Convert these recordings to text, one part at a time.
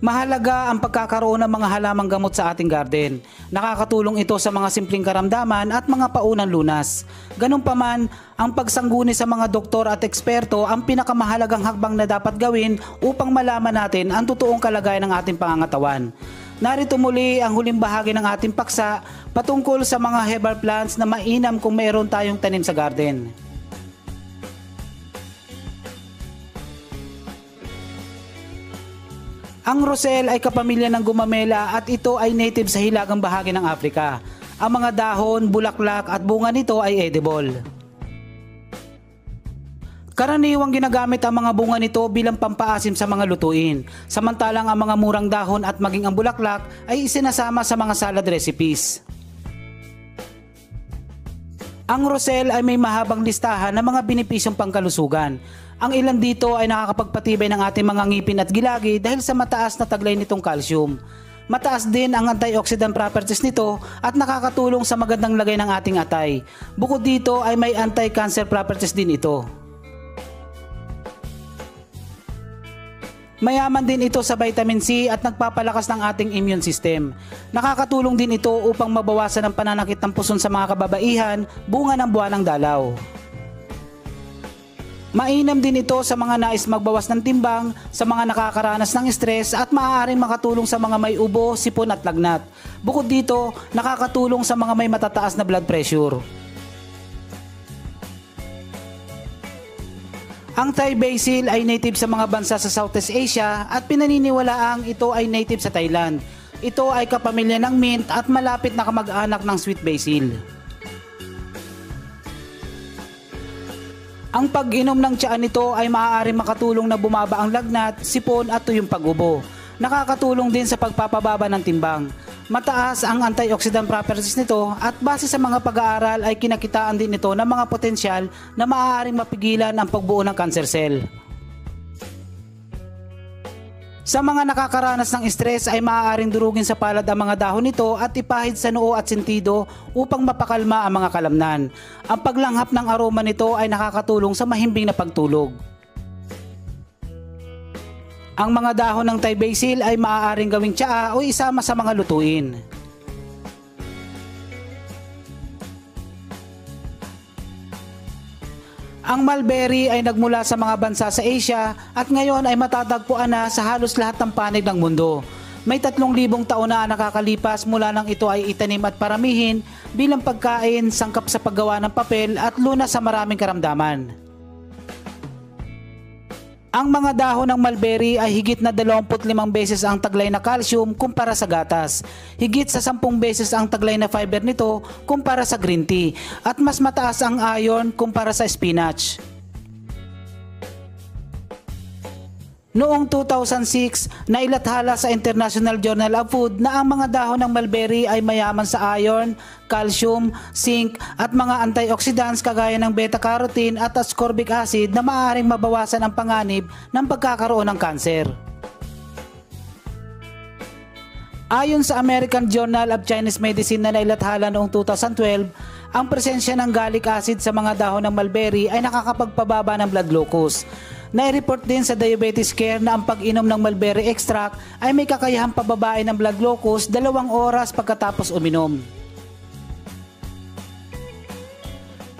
Mahalaga ang pagkakaroon ng mga halamang gamot sa ating garden. Nakakatulong ito sa mga simpleng karamdaman at mga paunang lunas. Ganun pa man, ang pagsangguni sa mga doktor at eksperto ang pinakamahalagang hakbang na dapat gawin upang malaman natin ang totoong kalagayan ng ating pangangatawan. Narito muli ang huling bahagi ng ating paksa patungkol sa mga herbal plants na mainam kung mayroon tayong tanim sa garden. Ang roselle ay kapamilya ng gumamela at ito ay native sa hilagang bahagi ng Africa. Ang mga dahon, bulaklak at bunga nito ay edible. Karaniwang ginagamit ang mga bunga nito bilang pampaasim sa mga lutuin, samantalang ang mga murang dahon at maging ang bulaklak ay isinasama sa mga salad recipes. Ang roselle ay may mahabang listahan ng mga benepisyong pangkalusugan. Ang ilan dito ay nakakapagpatibay ng ating mga ngipin at gilagi dahil sa mataas na taglay nitong calcium. Mataas din ang antioxidant properties nito at nakakatulong sa magandang lagay ng ating atay. Bukod dito ay may anti-cancer properties din ito. Mayaman din ito sa vitamin C at nagpapalakas ng ating immune system. Nakakatulong din ito upang mabawasan ang pananakit ng puson sa mga kababaihan, bunga ng buwanang dalaw. Mainam din ito sa mga nais magbawas ng timbang, sa mga nakakaranas ng stress at maaaring makatulong sa mga may ubo, sipon at lagnat. Bukod dito, nakakatulong sa mga may matataas na blood pressure. Ang Thai basil ay native sa mga bansa sa Southeast Asia at pinaniniwalaang ito ay native sa Thailand. Ito ay kapamilya ng mint at malapit na kamag-anak ng sweet basil. Ang pag-inom ng tsaa nito ay maaaring makatulong na bumaba ang lagnat, sipon at tuyong pag-ubo. Nakakatulong din sa pagpapababa ng timbang. Mataas ang antioxidant properties nito at base sa mga pag-aaral ay kinakitaan din ito ng mga potensyal na maaaring mapigilan ang pagbuo ng cancer cell. Sa mga nakakaranas ng stress ay maaaring durugin sa palad ang mga dahon nito at ipahid sa noo at sentido upang mapakalma ang mga kalamnan. Ang paglanghap ng aroma nito ay nakakatulong sa mahimbing na pagtulog. Ang mga dahon ng Thai basil ay maaaring gawing tsaa o isama sa mga lutuin. Ang mulberry ay nagmula sa mga bansa sa Asia at ngayon ay matatagpuan na sa halos lahat ng panig ng mundo. May 3,000 taon na nakakalipas mula nang ito ay itanim at paramihin bilang pagkain, sangkap sa paggawa ng papel at lunas sa maraming karamdaman. Ang mga dahon ng mulberry ay higit na 25 beses ang taglay na calcium kumpara sa gatas. Higit sa 10 beses ang taglay na fiber nito kumpara sa green tea at mas mataas ang iron kumpara sa spinach. Noong 2006, nailathala sa International Journal of Food na ang mga dahon ng mulberry ay mayaman sa iron, calcium, zinc at mga antioxidants kagaya ng beta-carotene at ascorbic acid na maaaring mabawasan ang panganib ng pagkakaroon ng kanser. Ayon sa American Journal of Chinese Medicine na nailathala noong 2012, ang presensya ng gallic acid sa mga dahon ng mulberry ay nakakapagpababa ng blood glucose. Nai-report din sa Diabetes Care na ang pag-inom ng mulberry extract ay may kakayahang pababain ng blood glucose 2 oras pagkatapos uminom.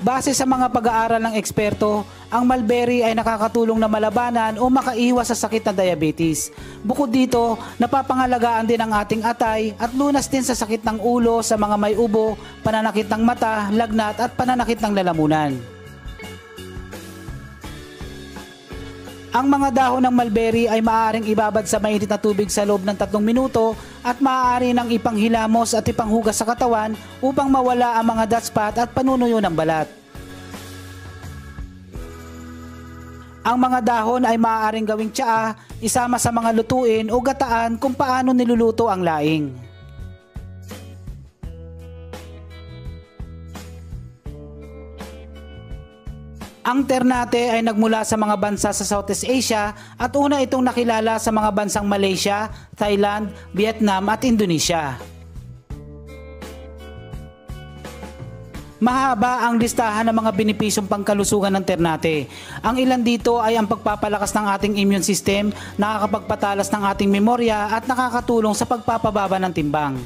Base sa mga pag-aaral ng eksperto, ang mulberry ay nakakatulong na malabanan o makaiwas sa sakit na diabetes. Bukod dito, napapangalagaan din ang ating atay at lunas din sa sakit ng ulo sa mga may ubo, pananakit ng mata, lagnat at pananakit ng lalamunan. Ang mga dahon ng mulberry ay maaaring ibabad sa mainit na tubig sa loob ng 3 minuto at maaari nang ipanghilamos at ipanghugas sa katawan upang mawala ang mga dust spot at panunuyo ng balat. Ang mga dahon ay maaaring gawing tsaa, isama sa mga lutuin o gataan kung paano niluluto ang laing. Ang ternate ay nagmula sa mga bansa sa Southeast Asia at una itong nakilala sa mga bansang Malaysia, Thailand, Vietnam at Indonesia. Mahaba ang listahan ng mga benepisyong pangkalusugan ng Ternate. Ang ilan dito ay ang pagpapalakas ng ating immune system, nakakapagpatalas ng ating memorya at nakakatulong sa pagpapababa ng timbang.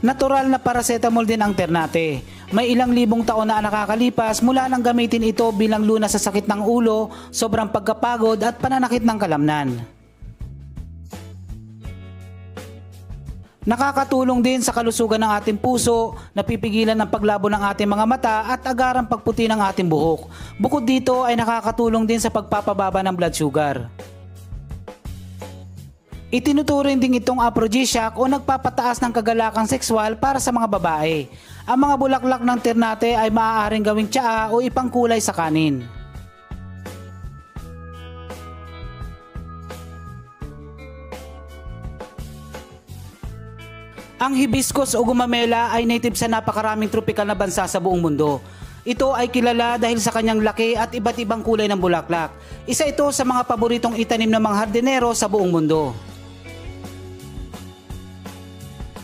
Natural na paracetamol din ang Ternate. May ilang libong taon na nakakalipas mula nang gamitin ito bilang lunas sa sakit ng ulo, sobrang pagkapagod at pananakit ng kalamnan. Nakakatulong din sa kalusugan ng ating puso, napipigilan ng paglabo ng ating mga mata at agarang pagputi ng ating buhok. Bukod dito ay nakakatulong din sa pagpapababa ng blood sugar. Itinuturing din itong aphrodisiac o nagpapataas ng kagalakang sexual para sa mga babae. Ang mga bulaklak ng Ternate ay maaaring gawing tsaa o ipangkulay sa kanin. Ang hibiscus o gumamela ay native sa napakaraming tropikal na bansa sa buong mundo. Ito ay kilala dahil sa kanyang laki at iba't ibang kulay ng bulaklak. Isa ito sa mga paboritong itanim ng mga hardinero sa buong mundo.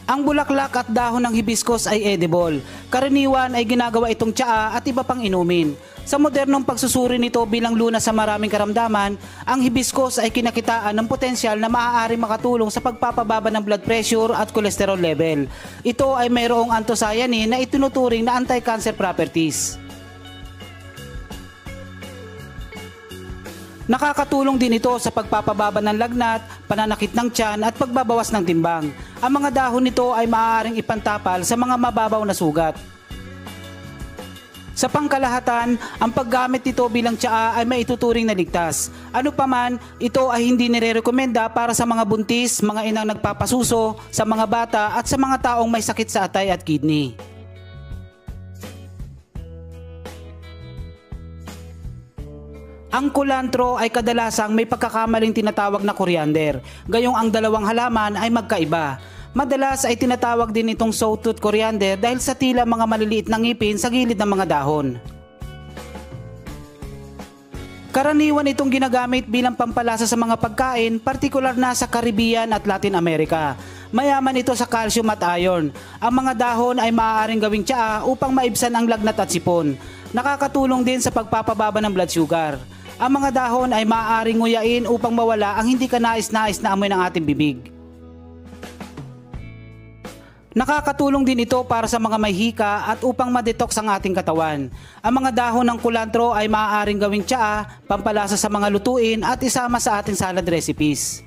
Ang bulaklak at dahon ng hibiscus ay edible. Karaniwan ay ginagawa itong tsaa at iba pang inumin. Sa modernong pagsusuri nito bilang lunas sa maraming karamdaman, ang hibiscus ay kinakitaan ng potensyal na maaaring makatulong sa pagpapababa ng blood pressure at cholesterol level. Ito ay mayroong anthocyanin na itinuturing na anti-cancer properties. Nakakatulong din ito sa pagpapababa ng lagnat, pananakit ng tiyan at pagbabawas ng timbang. Ang mga dahon nito ay maaaring ipantapal sa mga mababaw na sugat. Sa pangkalahatan, ang paggamit nito bilang tsaa ay maituturing na ligtas. Ano pa man, ito ay hindi nire-rekomenda para sa mga buntis, mga inang nagpapasuso, sa mga bata at sa mga taong may sakit sa atay at kidney. Ang kulantro ay kadalasang may pagkakamaling tinatawag na koriander, gayong ang dalawang halaman ay magkaiba. Madalas ay tinatawag din itong sawtooth coriander dahil sa tila mga maliliit na ngipin sa gilid ng mga dahon. Karaniwan itong ginagamit bilang pampalasa sa mga pagkain, partikular na sa Caribbean at Latin America. Mayaman ito sa calcium at iron. Ang mga dahon ay maaaring gawing tsaa upang maibsan ang lagnat at sipon. Nakakatulong din sa pagpapababa ng blood sugar. Ang mga dahon ay maaaring nguyain upang mawala ang hindi kanais-nais na amoy ng ating bibig. Nakakatulong din ito para sa mga may hika at upang ma-detox ang ating katawan. Ang mga dahon ng kulantro ay maaaring gawing tsaa, pampalasa sa mga lutuin at isama sa ating salad recipes.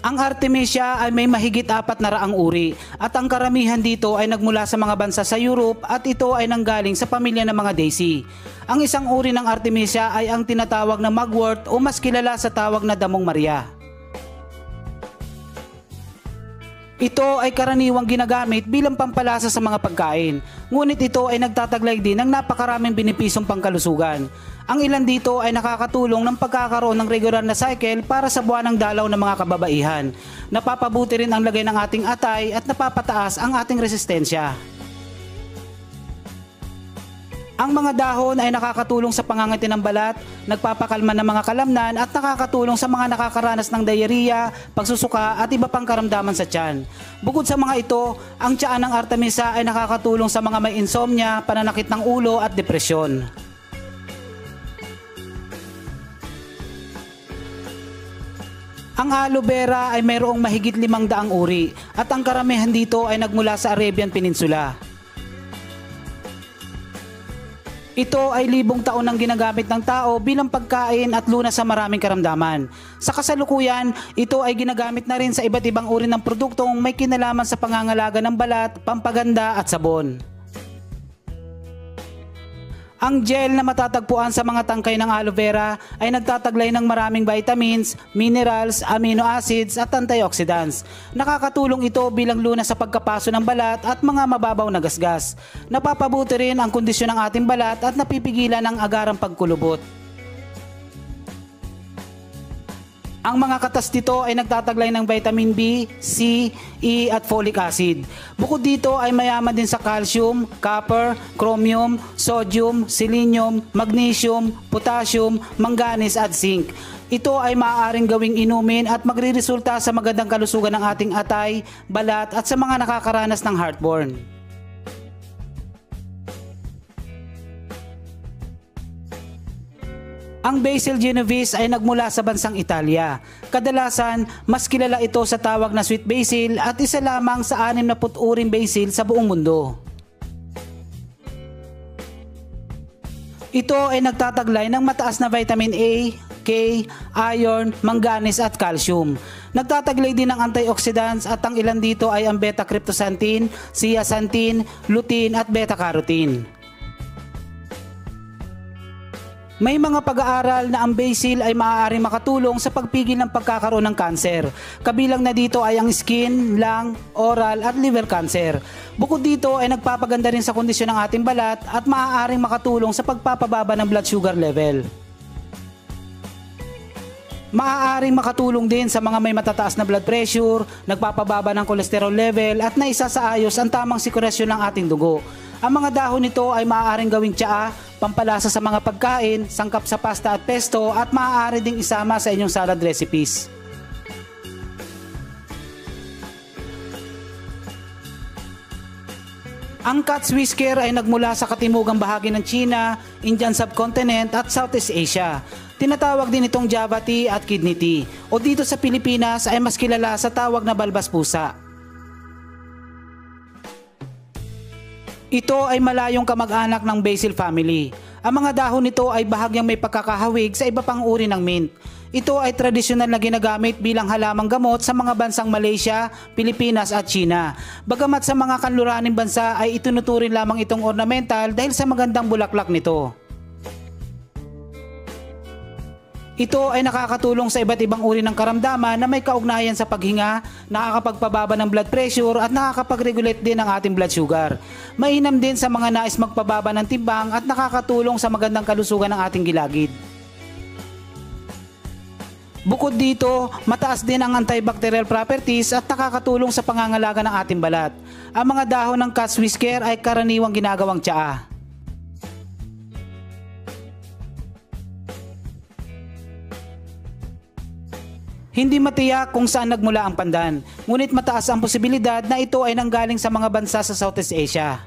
Ang Artemisia ay may mahigit 400 uri at ang karamihan dito ay nagmula sa mga bansa sa Europe at ito ay nanggaling sa pamilya ng mga daisy. Ang isang uri ng Artemisia ay ang tinatawag na mugwort o mas kilala sa tawag na damong Maria. Ito ay karaniwang ginagamit bilang pampalasa sa mga pagkain, ngunit ito ay nagtataglay din ng napakaraming benepisyong pangkalusugan. Ang ilan dito ay nakakatulong ng pagkakaroon ng regular na cycle para sa buwanang dalaw ng mga kababaihan. Napapabuti rin ang lagay ng ating atay at napapataas ang ating resistensya. Ang mga dahon ay nakakatulong sa pangangati ng balat, nagpapakalma ng mga kalamnan at nakakatulong sa mga nakakaranas ng diarrhea, pagsusuka at iba pang karamdaman sa tiyan. Bukod sa mga ito, ang tsaa ng Artemisia ay nakakatulong sa mga may insomnia, pananakit ng ulo at depresyon. Ang aloe vera ay mayroong mahigit 500 uri at ang karamihan dito ay nagmula sa Arabian Peninsula. Ito ay libong taon nang ginagamit ng tao bilang pagkain at lunas sa maraming karamdaman. Sa kasalukuyan, ito ay ginagamit na rin sa iba't ibang uri ng produktong may kinalaman sa pangangalaga ng balat, pampaganda at sabon. Ang gel na matatagpuan sa mga tangkay ng aloe vera ay nagtataglay ng maraming vitamins, minerals, amino acids at antioxidants. Nakakatulong ito bilang lunas sa pagkapaso ng balat at mga mababaw na gasgas. Napapabuti rin ang kondisyon ng ating balat at napipigilan ang agarang pagkulubot. Ang mga katas nito ay nagtataglay ng vitamin B, C, E at folic acid. Bukod dito ay mayaman din sa calcium, copper, chromium, sodium, selenium, magnesium, potassium, manganese at zinc. Ito ay maaaring gawing inumin at magreresulta sa magandang kalusugan ng ating atay, balat at sa mga nakakaranas ng heartburn. Ang Basil Genovese ay nagmula sa bansang Italia. Kadalasan, mas kilala ito sa tawag na sweet basil at isa lamang sa 60 uring basil sa buong mundo. Ito ay nagtataglay ng mataas na vitamin A, K, iron, manganese at calcium. Nagtataglay din ng antioxidants at ang ilan dito ay ang beta-cryptosantine, zeaxanthin, lutein at beta-carotene. May mga pag-aaral na ang basil ay maaaring makatulong sa pagpigil ng pagkakaroon ng kanser. Kabilang na dito ay ang skin, lung, oral at liver cancer. Bukod dito ay nagpapaganda rin sa kondisyon ng ating balat at maaaring makatulong sa pagpapababa ng blood sugar level. Maaaring makatulong din sa mga may matataas na blood pressure, nagpapababa ng cholesterol level at naisasaayos ang tamang sirkulasyon ng ating dugo. Ang mga dahon nito ay maaaring gawing tsaa, pampalasa sa mga pagkain, sangkap sa pasta at pesto at maaari ding isama sa inyong salad recipes. Ang cat's whisker ay nagmula sa katimugang bahagi ng China, Indian subcontinent at Southeast Asia. Tinatawag din itong Java tea at kidney tea o dito sa Pilipinas ay mas kilala sa tawag na balbas pusa. Ito ay malayong kamag-anak ng basil family. Ang mga dahon nito ay bahagyang may pagkakahawig sa iba pang uri ng mint. Ito ay tradisyonal na ginagamit bilang halamang gamot sa mga bansang Malaysia, Pilipinas at China. Bagamat sa mga kanluraning bansa ay itinuturing lamang itong ornamental dahil sa magandang bulaklak nito. Ito ay nakakatulong sa iba't ibang uri ng karamdaman na may kaugnayan sa paghinga, nakakapagpababa ng blood pressure at nakakapag-regulate din ng ating blood sugar. Mainam din sa mga nais magpababa ng timbang at nakakatulong sa magandang kalusugan ng ating gilagid. Bukod dito, mataas din ang antibacterial properties at nakakatulong sa pangangalaga ng ating balat. Ang mga dahon ng cat's whisker ay karaniwang ginagawang tsaa. Hindi matiyak kung saan nagmula ang pandan, ngunit mataas ang posibilidad na ito ay nanggaling sa mga bansa sa Southeast Asia.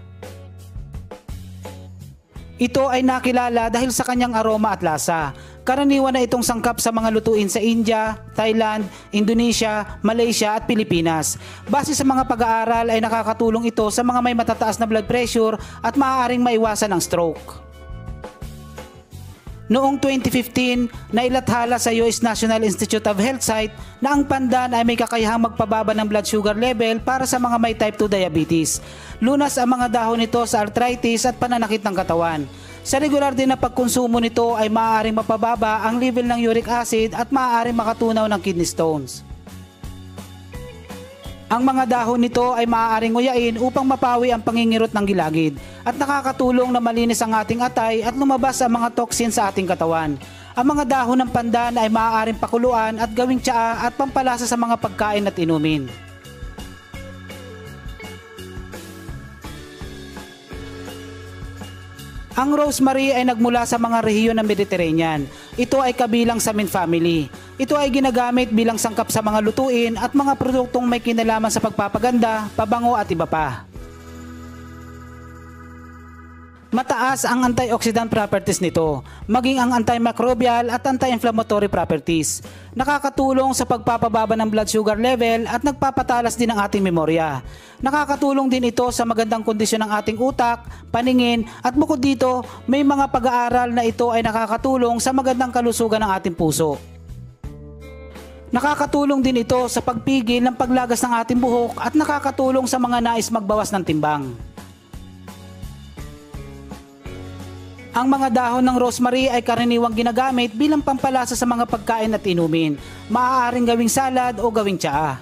Ito ay nakilala dahil sa kanyang aroma at lasa. Karaniwan na itong sangkap sa mga lutuin sa India, Thailand, Indonesia, Malaysia at Pilipinas. Base sa mga pag-aaral ay nakakatulong ito sa mga may matataas na blood pressure at maaaring maiwasan ang stroke. Noong 2015, nailathala sa US National Institute of Health site na ang pandan ay may kakayahang magpababa ng blood sugar level para sa mga may type 2 diabetes. Lunas ang mga dahon nito sa arthritis at pananakit ng katawan. Sa regular din na pagkonsumo nito ay maaaring mapababa ang level ng uric acid at maaaring makatunaw ng kidney stones. Ang mga dahon nito ay maaaring nguyain upang mapawi ang pangingirot ng gilagid at nakakatulong na malinis ang ating atay at lumabas ang mga toxin sa ating katawan. Ang mga dahon ng pandan ay maaaring pakuluan at gawing tsaa at pampalasa sa mga pagkain at inumin. Ang rosemary ay nagmula sa mga rehiyon ng Mediterranean. Ito ay kabilang sa mint family. Ito ay ginagamit bilang sangkap sa mga lutuin at mga produktong may kinalaman sa pagpapaganda, pabango at iba pa. Mataas ang antioxidant properties nito, maging ang antimicrobial at anti-inflammatory properties. Nakakatulong sa pagpapababa ng blood sugar level at nagpapatalas din ng ating memorya. Nakakatulong din ito sa magandang kondisyon ng ating utak, paningin at bukod dito, may mga pag-aaral na ito ay nakakatulong sa magandang kalusugan ng ating puso. Nakakatulong din ito sa pagpigil ng paglagas ng ating buhok at nakakatulong sa mga nais magbawas ng timbang. Ang mga dahon ng rosemary ay karaniwang ginagamit bilang pampalasa sa mga pagkain at inumin. Maaaring gawing salad o gawing tsaa.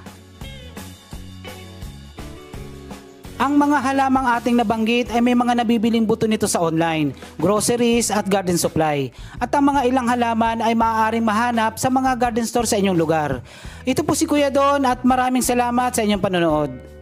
Ang mga halamang ating nabanggit ay may mga nabibiling buto nito sa online, groceries at garden supply. At ang mga ilang halaman ay maaaring mahanap sa mga garden store sa inyong lugar. Ito po si Kuya Don at maraming salamat sa inyong panonood.